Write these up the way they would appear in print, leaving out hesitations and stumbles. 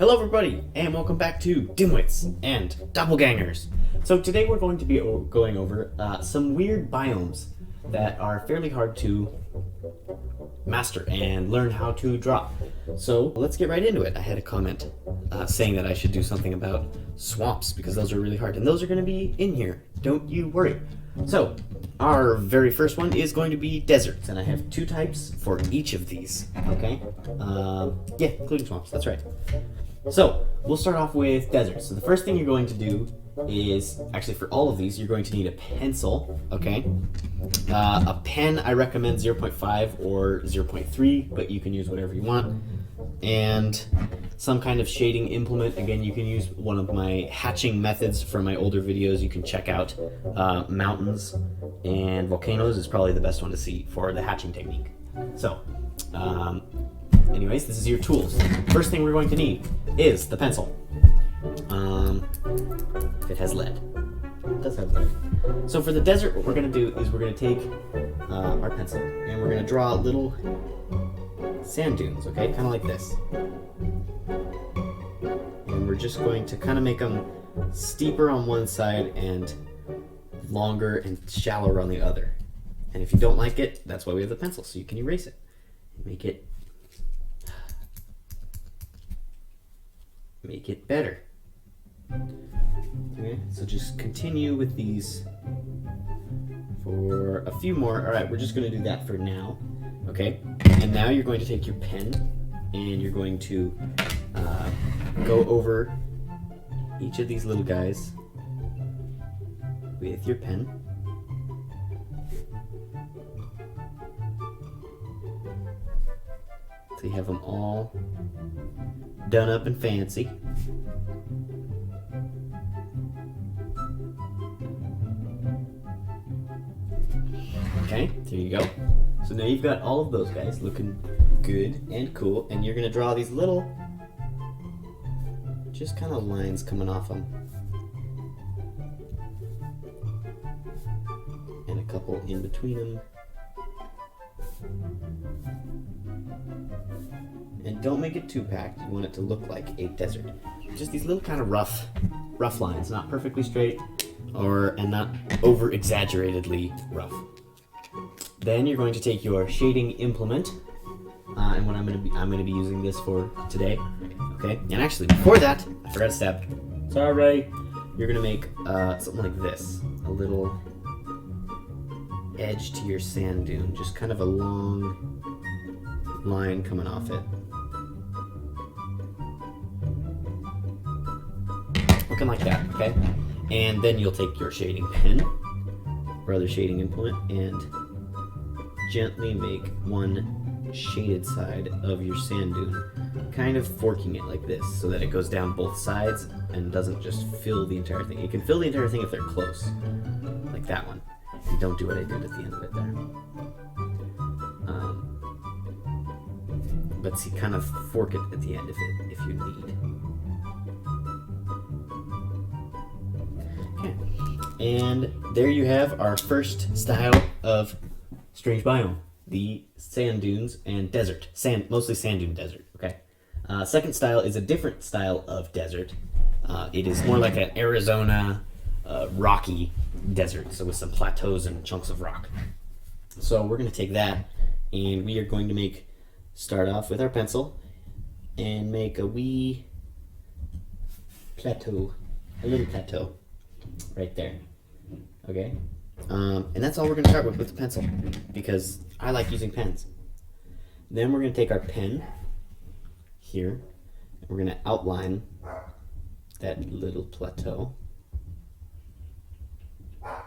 Hello everybody, and welcome back to Dimwits and Doppelgangers. So today we're going to be going over some weird biomes that are fairly hard to master and learn how to draw. So let's get right into it. I had a comment saying that I should do something about swamps because those are really hard, and those are going to be in here. Don't you worry. So our very first one is going to be deserts, and I have two types for each of these. Okay, yeah, including swamps. That's right. So we'll start off with deserts. So the first thing you're going to do is, actually for all of these, you're going to need a pencil, okay? A pen, I recommend 0.5 or 0.3, but you can use whatever you want. And some kind of shading implement. Again, you can use one of my hatching methods from my older videos. You can check out mountains and volcanoes is probably the best one to see for the hatching technique. So, anyways, this is your tools. First thing we're going to need is the pencil. It has lead. It does have lead. So for the desert, what we're going to do is we're going to take our pencil and we're going to draw little sand dunes, okay? Kind of like this. And we're just going to kind of make them steeper on one side and longer and shallower on the other. And if you don't like it, that's why we have the pencil, so you can erase it. Make it better. Okay, so just continue with these for a few more. All right, we're just going to do that for now. Okay, and now you're going to take your pen and you're going to go over each of these little guys with your pen. So you have them all done up and fancy. Okay, there you go. So now you've got all of those guys looking good and cool, and you're gonna draw these little, just kind of lines coming off them. And a couple in between them. And don't make it too packed. You want it to look like a desert. Just these little kind of rough lines, not perfectly straight and not over exaggeratedly rough. Then you're going to take your shading implement, and what I'm going to be using this for today. Okay. And actually, before that, I forgot a step. Sorry. You're going to make something like this, a little edge to your sand dune, just kind of a long line coming off it. Looking like that, okay? And then you'll take your shading pen or other shading implement and gently make one shaded side of your sand dune, kind of forking it like this so that it goes down both sides and doesn't just fill the entire thing. It can fill the entire thing if they're close, like that one. And don't do what I did at the end of it there. But see, kind of fork it at the end if you need. Okay, and there you have our first style of strange biome, the sand dunes and desert. Mostly sand dune desert. Okay. Second style is a different style of desert. It is more like an Arizona rocky desert, so with some plateaus and chunks of rock. So we're going to take that, and we are going to start off with our pencil and make a wee plateau, a little plateau right there. Okay, and that's all we're going to start with the pencil, because I like using pens. Then we're going to take our pen here, and we're going to outline that little plateau. My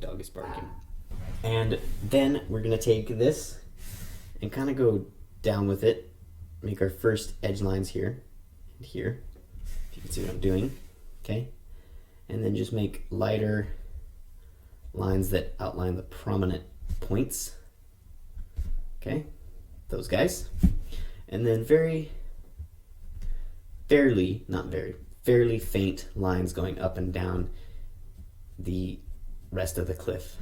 dog is barking. And then we're going to take this and kind of go down with it, make our first edge lines here and here, if you can see what I'm doing, okay? And then just make lighter lines that outline the prominent points, okay? Those guys. And then fairly faint lines going up and down the rest of the cliff.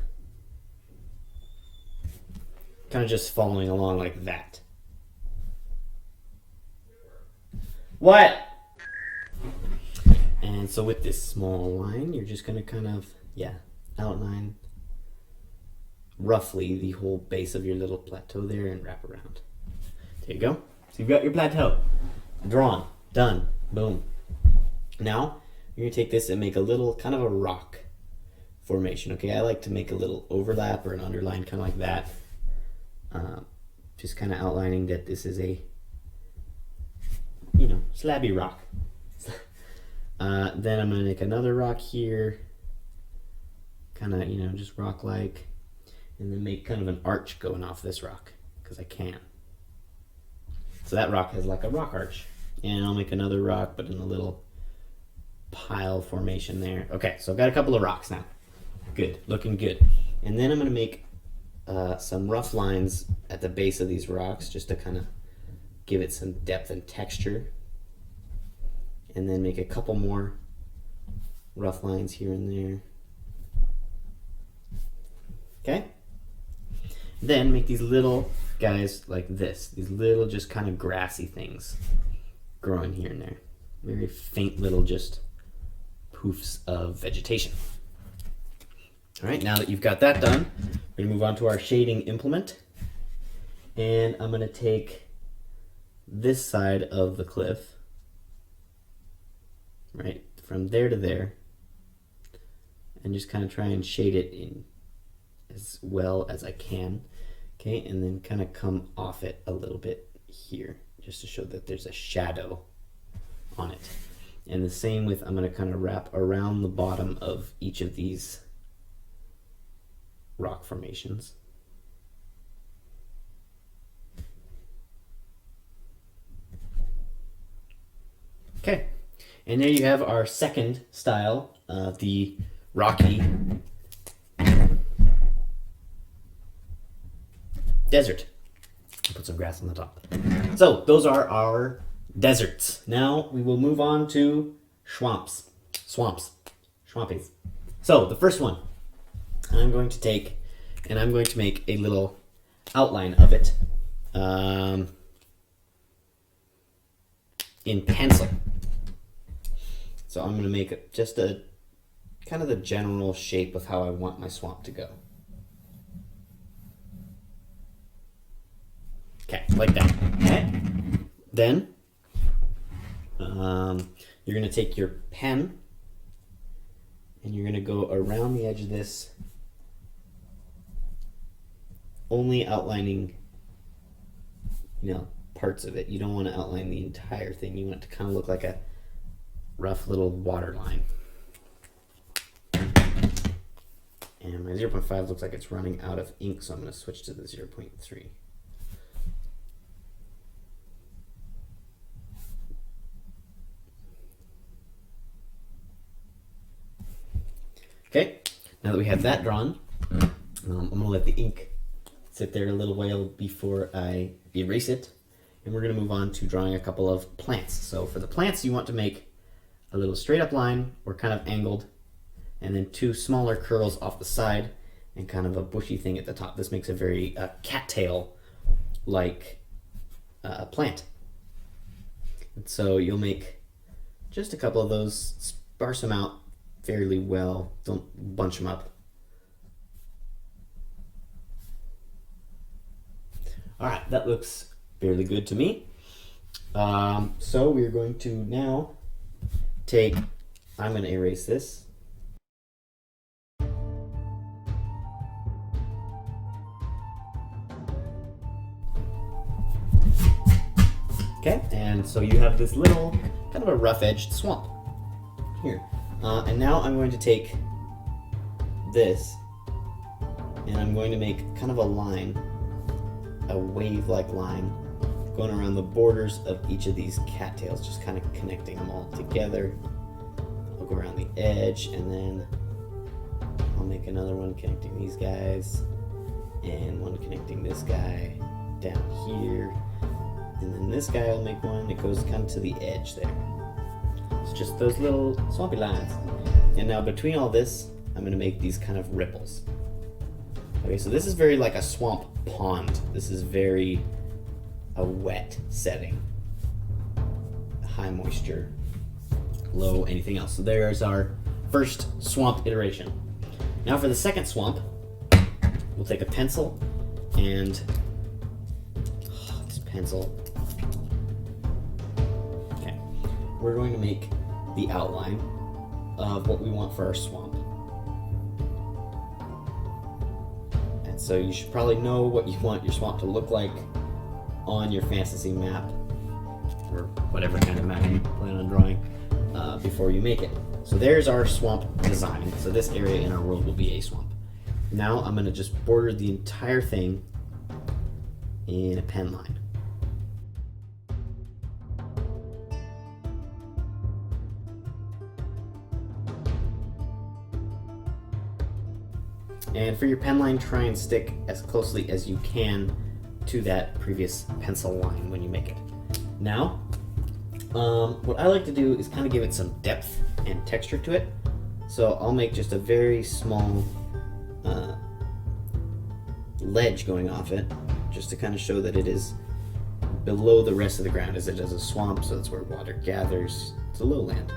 Kind of just following along like that. What? And so with this small line, you're just gonna kind of, yeah, outline roughly the whole base of your little plateau there and wrap around. There you go. So you've got your plateau. Drawn. Done. Boom. Now, you're gonna take this and make a little kind of a rock formation. Okay, I like to make a little overlap or an underline kind of like that. Just kind of outlining that this is a, you know, slabby rock. Then I'm gonna make another rock here, kind of, you know, just rock-like, and then make kind of an arch going off this rock, because I can. So that rock has like a rock arch. And I'll make another rock, but in a little pile formation there. Okay, so I've got a couple of rocks now. Good, looking good. And then I'm gonna make some rough lines at the base of these rocks, just to kind of give it some depth and texture. And then make a couple more rough lines here and there. Okay? Then make these little guys like this. These little just kind of grassy things growing here and there. Very faint little just poofs of vegetation. All right, now that you've got that done, we're gonna move on to our shading implement. And I'm gonna take this side of the cliff, right, from there to there, and just kind of try and shade it in as well as I can. Okay, and then kind of come off it a little bit here, just to show that there's a shadow on it. And the same with, I'm going to kind of wrap around the bottom of each of these rock formations. Okay, and there you have our second style, the rocky desert. Put some grass on the top. So those are our deserts. Now we will move on to swamps. Swampies. So the first one, I'm going to take and I'm going to make a little outline of it in pencil. So I'm going to make just a kind of the general shape of how I want my swamp to go. Okay, like that. Okay. Then you're going to take your pen and you're going to go around the edge of this, only outlining, you know, parts of it. You don't want to outline the entire thing. You want it to kind of look like a rough little water line. And my 0.5 looks like it's running out of ink, so I'm going to switch to the 0.3. Okay, now that we have that drawn, I'm going to let the ink sit there a little while before I erase it. And we're going to move on to drawing a couple of plants. So for the plants, you want to make a little straight up line or kind of angled, and then two smaller curls off the side and kind of a bushy thing at the top. This makes a very cattail-like plant. And so you'll make just a couple of those, sparse them out fairly well. Don't bunch them up. All right, that looks fairly good to me. So we're going to now take, I'm going to erase this. Okay, and so you have this little kind of a rough-edged swamp here. And now I'm going to take this and I'm going to make kind of a line, a wave-like line, going around the borders of each of these cattails, just kind of connecting them all together. I'll go around the edge and then I'll make another one connecting these guys and one connecting this guy down here. And then this guy will make one that goes kind of to the edge there. It's just those little swampy lines. And now between all this, I'm going to make these kind of ripples. Okay, so this is very like a swamp pond. This is very a wet setting. high moisture, low anything else. So there's our first swamp iteration. Now for the second swamp, we'll take a pencil and this pencil. Okay, we're going to make the outline of what we want for our swamp. And so you should probably know what you want your swamp to look like on your fantasy map, or whatever kind of map you plan on drawing before you make it. So there's our swamp design. So this area in our world will be a swamp. Now I'm going to just border the entire thing in a pen line. And for your pen line, try and stick as closely as you can to that previous pencil line when you make it. Now, what I like to do is kind of give it some depth and texture to it. So I'll make just a very small ledge going off it, just to kind of show that it is below the rest of the ground, as it is a swamp, so that's where water gathers. It's a lowland.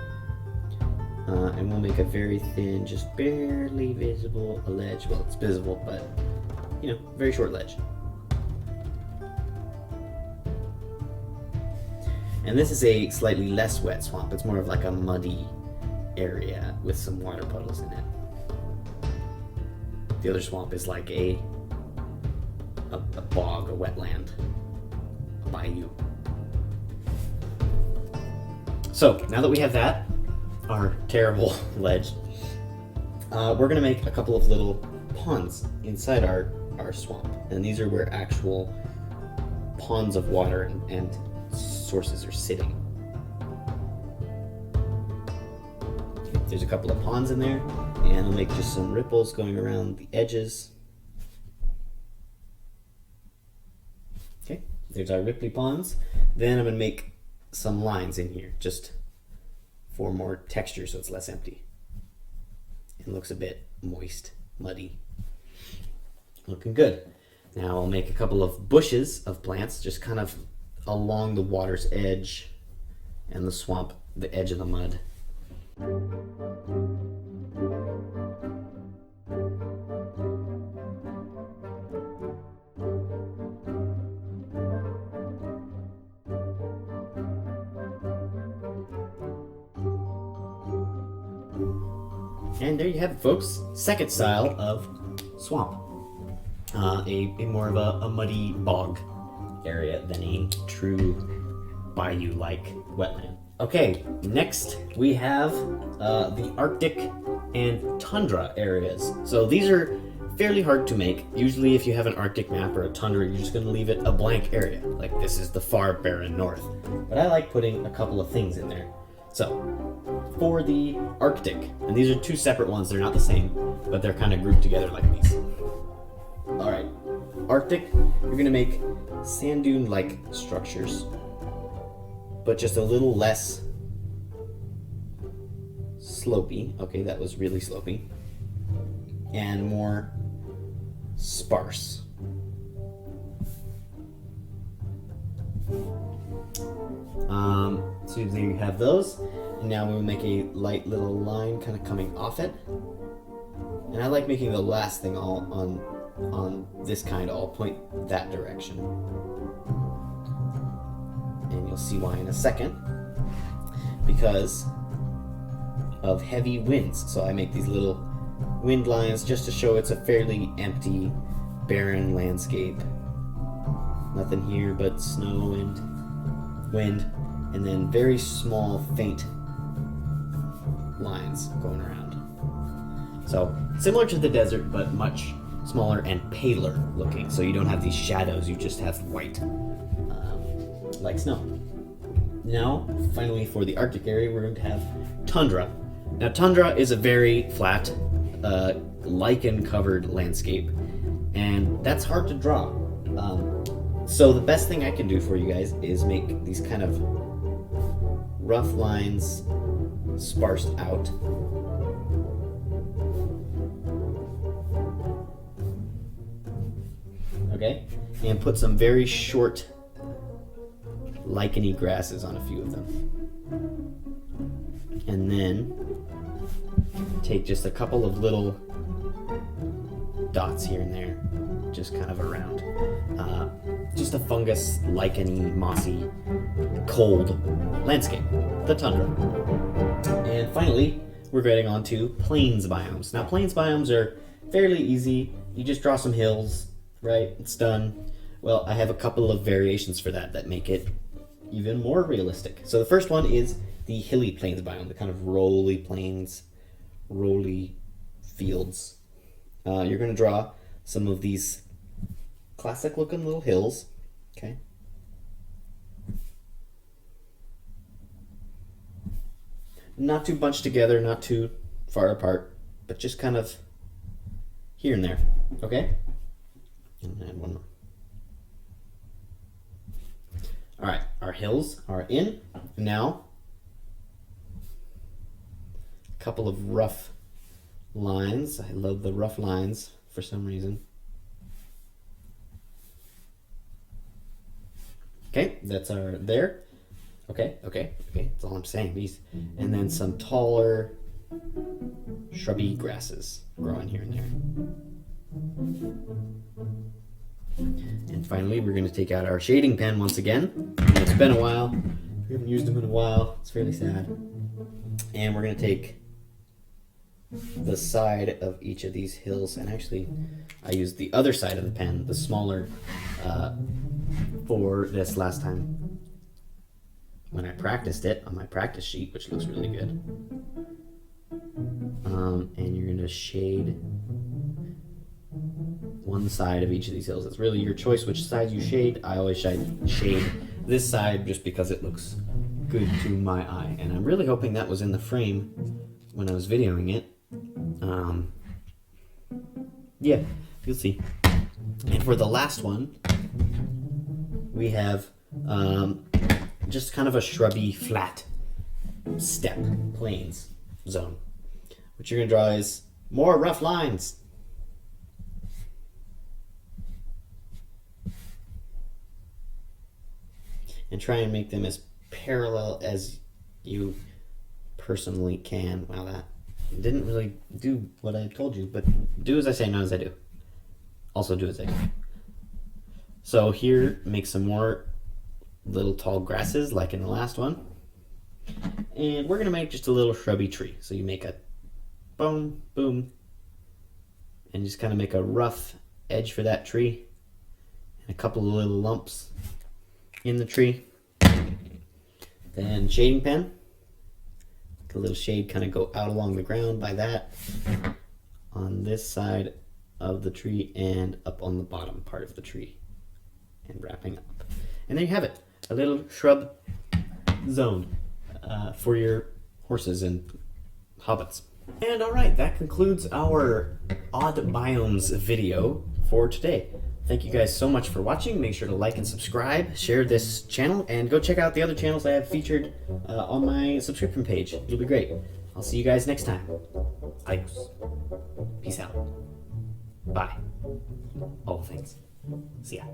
And we'll make a very thin, just barely visible ledge. Well, it's visible, but, you know, very short ledge. And this is a slightly less wet swamp. It's more of like a muddy area with some water puddles in it. The other swamp is like a bog, a wetland, a bayou. So now that we have that, our terrible ledge, we're gonna make a couple of little ponds inside our swamp. And these are where actual ponds of water and sources are sitting. Okay, there's a couple of ponds in there, and I'll make just some ripples going around the edges. Okay, there's our ripply ponds. Then I'm gonna make some lines in here, just for more texture so it's less empty. It looks a bit moist, muddy. Looking good. Now I'll make a couple of bushes of plants, just kind of along the water's edge and the swamp, the edge of the mud. And there you have it, folks. Second style of swamp. A more of a muddy bog area than a true bayou-like wetland. Okay, next we have the Arctic and Tundra areas. So these are fairly hard to make. Usually if you have an Arctic map or a Tundra, you're just going to leave it a blank area. Like this is the far barren north. But I like putting a couple of things in there. So, for the Arctic, and these are two separate ones, they're not the same, but they're kind of grouped together like these. Alright, Arctic, you're going to make sand dune-like structures, but just a little less slopey. Okay, that was really slopey. And more sparse. So there you have those. And now we'll make a light little line kind of coming off it. And I like making the last thing all on this kind all point that direction. And you'll see why in a second. Because of heavy winds. So I make these little wind lines just to show it's a fairly empty, barren landscape. Nothing here but snow and wind, and then very small, faint lines going around. So similar to the desert, but much smaller and paler looking. So you don't have these shadows, you just have white, like snow. Now, finally for the Arctic area, we're going to have tundra. Now tundra is a very flat, lichen-covered landscape, and that's hard to draw. So the best thing I can do for you guys is make these kind of rough lines sparsed out. Okay, and put some very short licheny grasses on a few of them. And then take just a couple of little dots here and there, just kind of around. Just a fungus, licheny, mossy, cold landscape, the tundra. And finally, we're getting on to plains biomes. Now, plains biomes are fairly easy. You just draw some hills, right? It's done. Well, I have a couple of variations for that make it even more realistic. So the first one is the hilly plains biome, the kind of rolly plains, rolly fields. You're going to draw some of these classic looking little hills, okay? Not too bunched together, not too far apart, but just kind of here and there, okay? And add one more. All right, our hills are in. Now, a couple of rough lines. I love the rough lines for some reason. Okay, that's our there. Okay, that's all I'm saying. These, and then some taller, shrubby grasses growing here and there. And finally, we're going to take out our shading pen once again. It's been a while. We haven't used them in a while. It's fairly sad. And we're going to take the side of each of these hills, and actually, I used the other side of the pen, the smaller, for this last time when I practiced it on my practice sheet, which looks really good. And you're going to shade one side of each of these hills. It's really your choice which side you shade. I always shade this side just because it looks good to my eye, and I'm really hoping that was in the frame when I was videoing it. Yeah, you'll see. And for the last one, we have just kind of a shrubby, flat steppe plains zone. What you're going to draw is more rough lines. And try and make them as parallel as you personally can. Wow, that didn't really do what I told you, but do as I say, not as I do. Also do as I do. So here, make some more little tall grasses like in the last one. And we're going to make just a little shrubby tree. So you make a boom, boom, and just kind of make a rough edge for that tree. And a couple of little lumps in the tree. Then shading pen. A little shade kind of go out along the ground by that on this side of the tree and up on the bottom part of the tree and wrapping up. And there you have it, a little shrub zone for your horses and hobbits. And all right, that concludes our Odd Biomes video for today. Thank you guys so much for watching. Make sure to like and subscribe, share this channel, and go check out the other channels I have featured on my subscription page. It'll be great. I'll see you guys next time. Adios. Peace out. Bye. All things. See ya.